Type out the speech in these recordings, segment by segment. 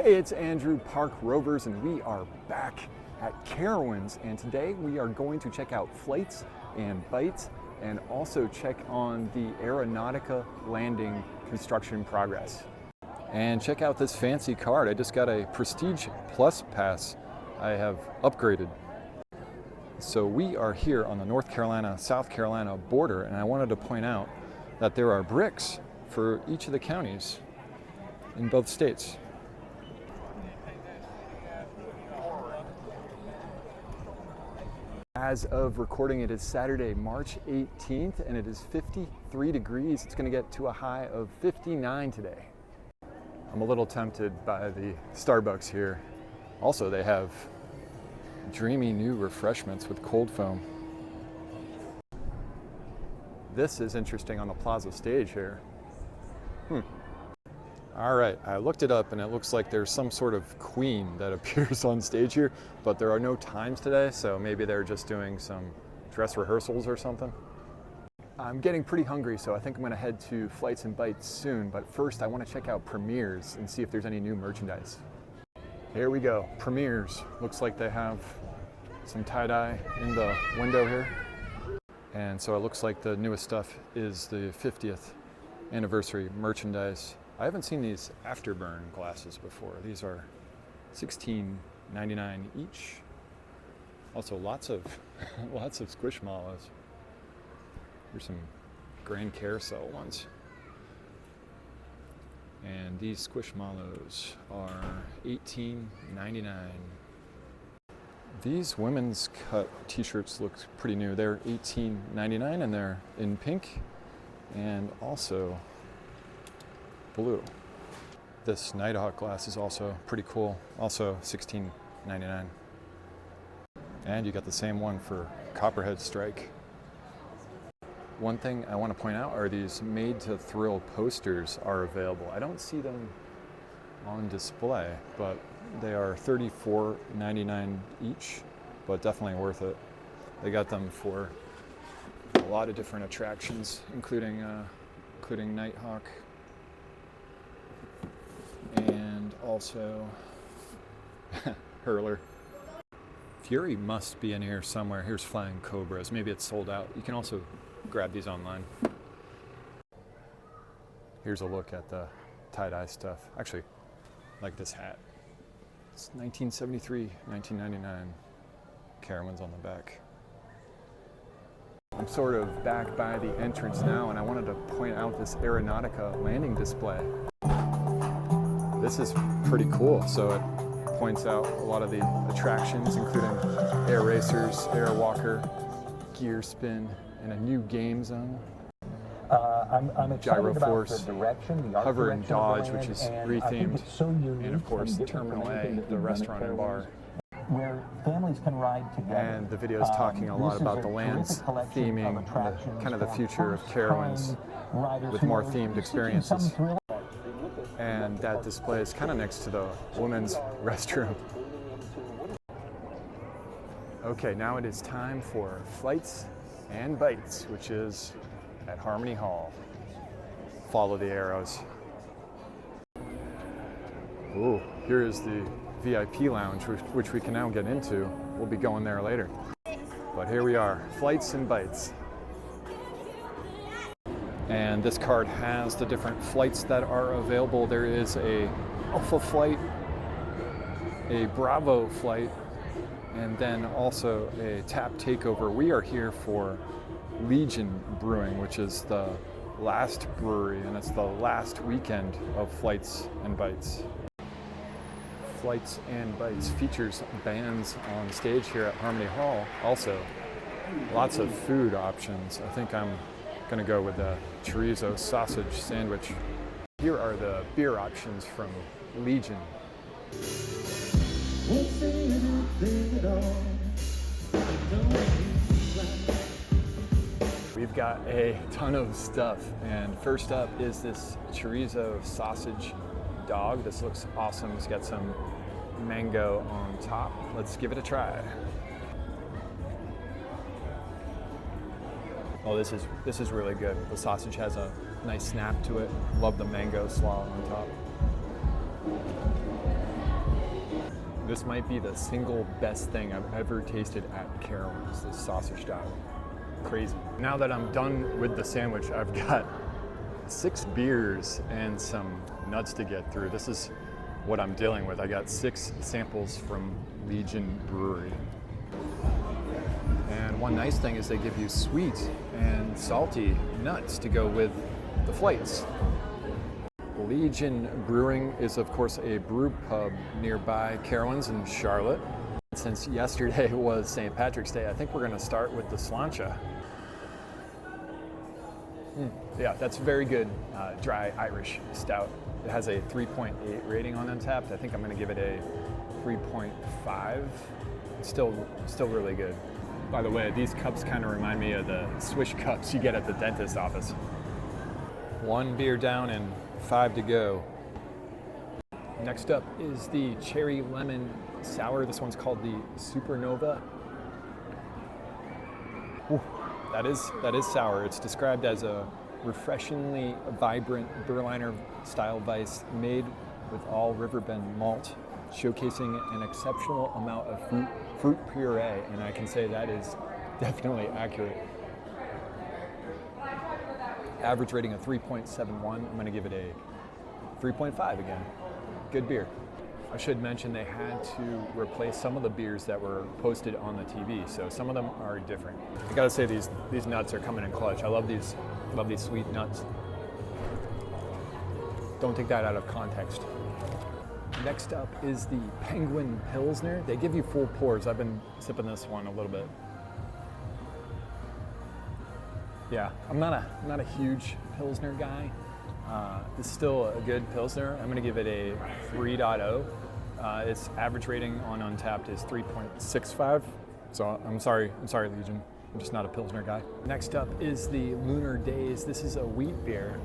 Hey, it's Andrew, Park Rovers, and we are back at Carowinds, and today we are going to check out flights and bytes and also check on the Aeronautica Landing construction progress. And check out this fancy card. I just got a Prestige Plus pass I have upgraded. So we are here on the North Carolina-South Carolina border, and I wanted to point out that there are bricks for each of the counties in both states. As of recording, it is Saturday, March 18th, and it is 53 degrees. It's going to get to a high of 59 today. I'm a little tempted by the Starbucks here. Also, they have dreamy new refreshments with cold foam. This is interesting on the plaza stage here. All right, I looked it up and it looks like there's some sort of queen that appears on stage here, but there are no times today, so maybe they're just doing some dress rehearsals or something. I'm getting pretty hungry, so I think I'm gonna head to Flights and Bytes soon, but first I wanna check out Premieres and see if there's any new merchandise. Here we go, Premieres. Looks like they have some tie-dye in the window here. And so it looks like the newest stuff is the 50th anniversary merchandise. I haven't seen these afterburn glasses before. These are $16.99 each. Also lots of Squishmallows. Here's some Grand Carousel ones. And these Squishmallows are $18.99. These women's cut t-shirts look pretty new. They're $18.99 and they're in pink and also blue. This Nighthawk glass is also pretty cool, also $16.99. And you got the same one for Copperhead Strike. One thing I want to point out are these Made to Thrill posters are available. I don't see them on display, but they are $34.99 each, but definitely worth it. They got them for a lot of different attractions, including Nighthawk. And also Hurler. Fury must be in here somewhere. Here's Flying Cobras. Maybe it's sold out. You can also grab these online. Here's a look at the tie-dye stuff. Actually, I like this hat. It's 1973, 1999. Carowinds on the back. I'm sort of back by the entrance now, and I wanted to point out this Aeronautica Landing display. This is pretty cool. So it points out a lot of the attractions, including air racers, air walker, gear spin, and a new game zone. I'm Gyro excited Force, about the direction, the art Hover and direction of the Dodge, which land, is and rethemed, it's so unique and of course and Terminal different from A, anything that the we've done at restaurant and bar. Where families can ride together. And the video is talking a lot about the land's theming, and kind of the future of Carowinds with more themed experiences. And that display is kind of next to the women's restroom. Okay, now it is time for Flights and Bytes, which is at Harmony Hall. Follow the arrows. Ooh, here is the VIP lounge, which we can now get into. We'll be going there later. But here we are, Flights and Bytes. And this card has the different flights that are available. There is a Alpha flight, a Bravo flight, and then also a Tap Takeover. We are here for Legion Brewing, which is the last brewery, and it's the last weekend of Flights and Bytes. Flights and Bytes features bands on stage here at Harmony Hall. Also, lots of food options. I think I'm gonna go with the chorizo sausage sandwich. Here are the beer options from Legion. We've got a ton of stuff, and first up is this chorizo sausage dog. This looks awesome. It's got some mango on top. Let's give it a try. Oh, this is really good. The sausage has a nice snap to it. Love the mango slaw on top. This might be the single best thing I've ever tasted at Carowinds, this sausage style. Crazy. Now that I'm done with the sandwich, I've got 6 beers and some nuts to get through. This is what I'm dealing with. I got 6 samples from Legion Brewery. And one nice thing is they give you sweet and salty nuts to go with the flights. Legion Brewing is of course a brew pub nearby Carowinds in Charlotte. Since yesterday was St. Patrick's Day, I think we're going to start with the Sláinte. Yeah, that's very good dry Irish stout. It has a 3.8 rating on Untappd. I think I'm going to give it a 3.5. Still really good. By the way, these cups kind of remind me of the swish cups you get at the dentist office. 1 beer down and 5 to go. Next up is the cherry lemon sour. This one's called the Supernova. Ooh, that is sour. It's described as a refreshingly vibrant Berliner style Weiss made with all Riverbend malt, showcasing an exceptional amount of fruit puree, and I can say that is definitely accurate. Average rating of 3.71. I'm going to give it a 3.5 again. Good beer. I should mention they had to replace some of the beers that were posted on the TV, so some of them are different. I gotta say these nuts are coming in clutch. I love these sweet nuts. Don't take that out of context. Next up is the Penguin Pilsner. They give you full pours. I've been sipping this one a little bit. Yeah, I'm not a huge Pilsner guy. It's still a good Pilsner. I'm gonna give it a 3.0. Its average rating on Untappd is 3.65. So I'm sorry Legion. I'm just not a Pilsner guy. Next up is the Lunar Days. This is a wheat beer.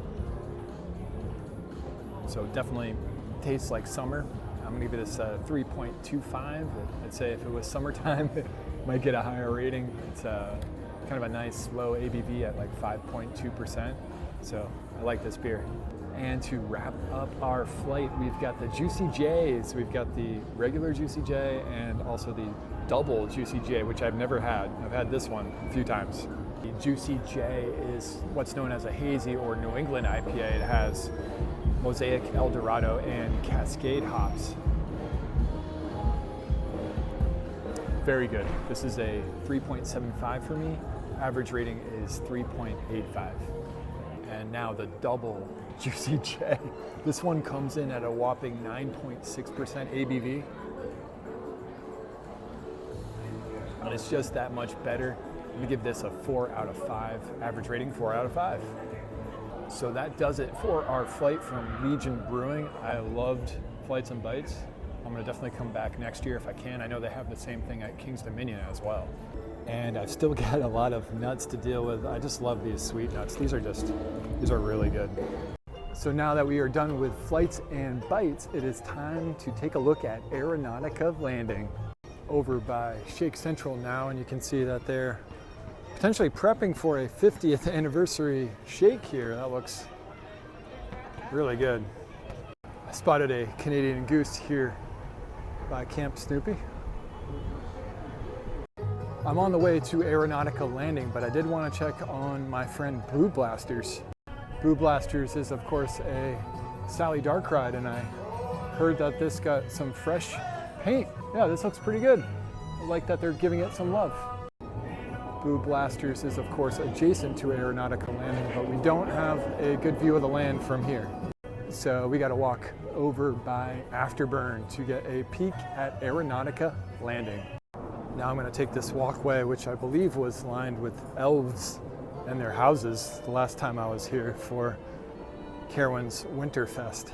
So definitely tastes like summer. I'm gonna give this a 3.25. I'd say if it was summertime, it might get a higher rating. It's kind of a nice low ABV at like 5.2%. So I like this beer. And to wrap up our flight, we've got the Juicy J's. We've got the regular Juicy J and also the double Juicy J, which I've never had. I've had this one a few times. The Juicy J is what's known as a hazy or New England IPA. It has Mosaic, Eldorado, and Cascade hops. Very good. This is a 3.75 for me. Average rating is 3.85. And now the double Juicy J. This one comes in at a whopping 9.6% ABV. And it's just that much better. I'm gonna give this a 4 out of 5. Average rating, 4 out of 5. So that does it for our flight from Legion Brewing. I loved Flights and Bytes. I'm gonna definitely come back next year if I can. I know they have the same thing at King's Dominion as well. And I've still got a lot of nuts to deal with. I just love these sweet nuts. These are really good. So now that we are done with Flights and Bytes, it is time to take a look at Aeronautica Landing. Over by Shake Central now, and you can see that they're potentially prepping for a 50th anniversary shake here. That looks really good. I spotted a Canadian goose here by Camp Snoopy. I'm on the way to Aeronautica Landing, but I did want to check on my friend Blue Blasters. Blue Blasters is, of course, a Sally Dark ride, and I heard that this got some fresh paint. Yeah, this looks pretty good. I like that they're giving it some love. Blue Blasters is, of course, adjacent to Aeronautica Landing, but we don't have a good view of the land from here. So we got to walk over by Afterburn to get a peek at Aeronautica Landing. Now I'm going to take this walkway, which I believe was lined with elves and their houses the last time I was here for Carowinds Winterfest.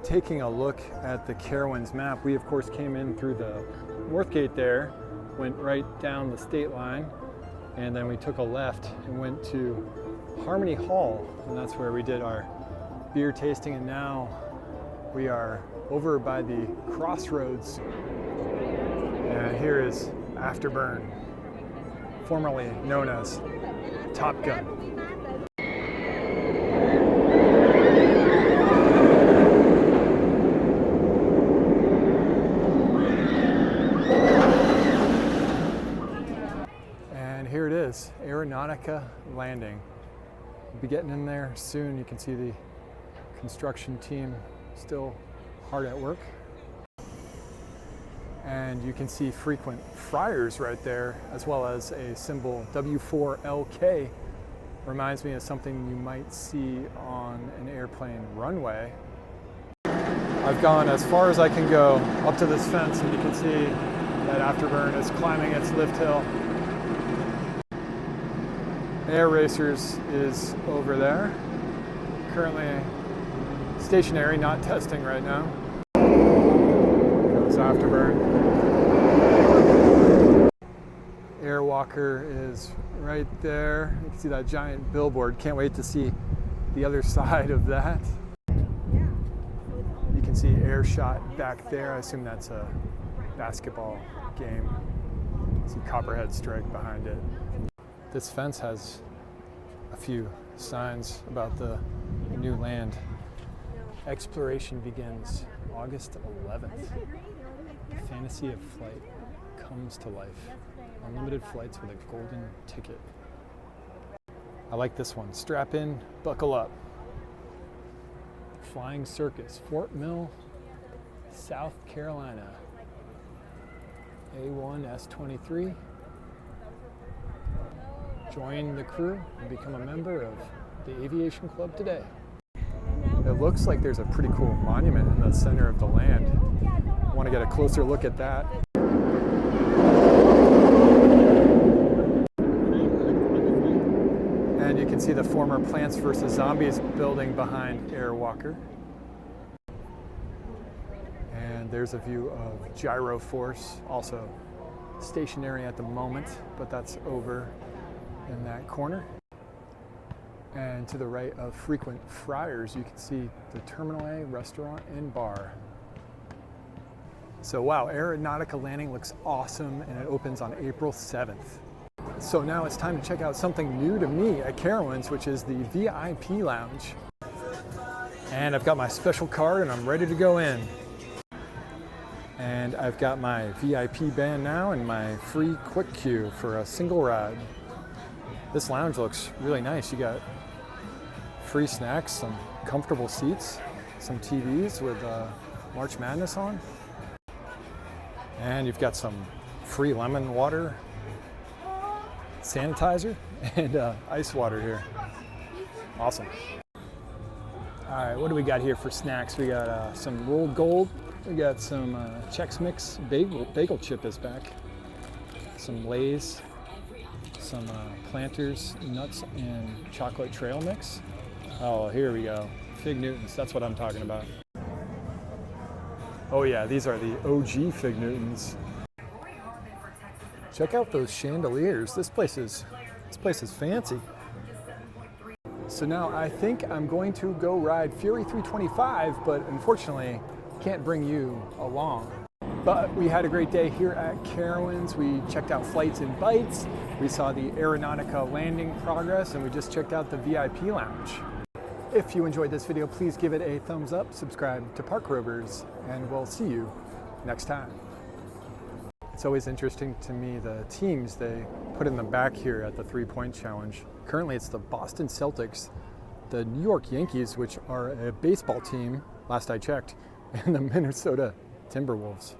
Taking a look at the Carowinds map, we of course came in through the north gate there, went right down the state line, and then we took a left and went to Harmony Hall, and that's where we did our beer tasting, and now we are over by the crossroads. And here is Afterburn, formerly known as Top Gun. Aeronautica Landing. We'll be getting in there soon. You can see the construction team still hard at work. And you can see frequent flyers right there, as well as a symbol W4LK. Reminds me of something you might see on an airplane runway. I've gone as far as I can go up to this fence, and you can see that Afterburn is climbing its lift hill. Air Racers is over there. Currently stationary, not testing right now. Goes Afterburn. Airwalker is right there. You can see that giant billboard. Can't wait to see the other side of that. You can see Airshot back there. I assume that's a basketball game. See Copperhead Strike behind it. This fence has a few signs about the new land. Exploration begins August 11th. Fantasy of flight comes to life. Unlimited flights with a golden ticket. I like this one. Strap in, buckle up. Flying Circus, Fort Mill, South Carolina. A1S23. Join the crew and become a member of the Aviation Club today. It looks like there's a pretty cool monument in the center of the land. I want to get a closer look at that. And you can see the former Plants vs. Zombies building behind Airwalker. And there's a view of Gyro Force, also stationary at the moment, but that's over in that corner. And to the right of frequent flyers, you can see the Terminal A restaurant and bar. So wow, Aeronautica Landing looks awesome, and it opens on April 7th. So now it's time to check out something new to me at Carowinds, which is the VIP Lounge. And I've got my special card and I'm ready to go in. And I've got my VIP band now and my free quick queue for a single ride. This lounge looks really nice. You got free snacks, some comfortable seats, some TVs with March Madness on. And you've got some free lemon water, sanitizer, and ice water here. Awesome. All right, what do we got here for snacks? We got some rolled gold. We got some Chex Mix bagel chip is back. Some Lay's, some Planters nuts and chocolate trail mix. Oh, here we go. Fig Newtons, that's what I'm talking about. Oh yeah, these are the OG Fig Newtons. Check out those chandeliers. This place is fancy. So now I think I'm going to go ride Fury 325, but unfortunately can't bring you along. But we had a great day here at Carowinds. We checked out flights and bytes. We saw the Aeronautica Landing progress, and we just checked out the VIP Lounge. If you enjoyed this video, please give it a thumbs up, subscribe to Park Rovers, and we'll see you next time. It's always interesting to me the teams they put in the back here at the 3-point challenge. Currently it's the Boston Celtics, the New York Yankees, which are a baseball team, last I checked, and the Minnesota Timberwolves.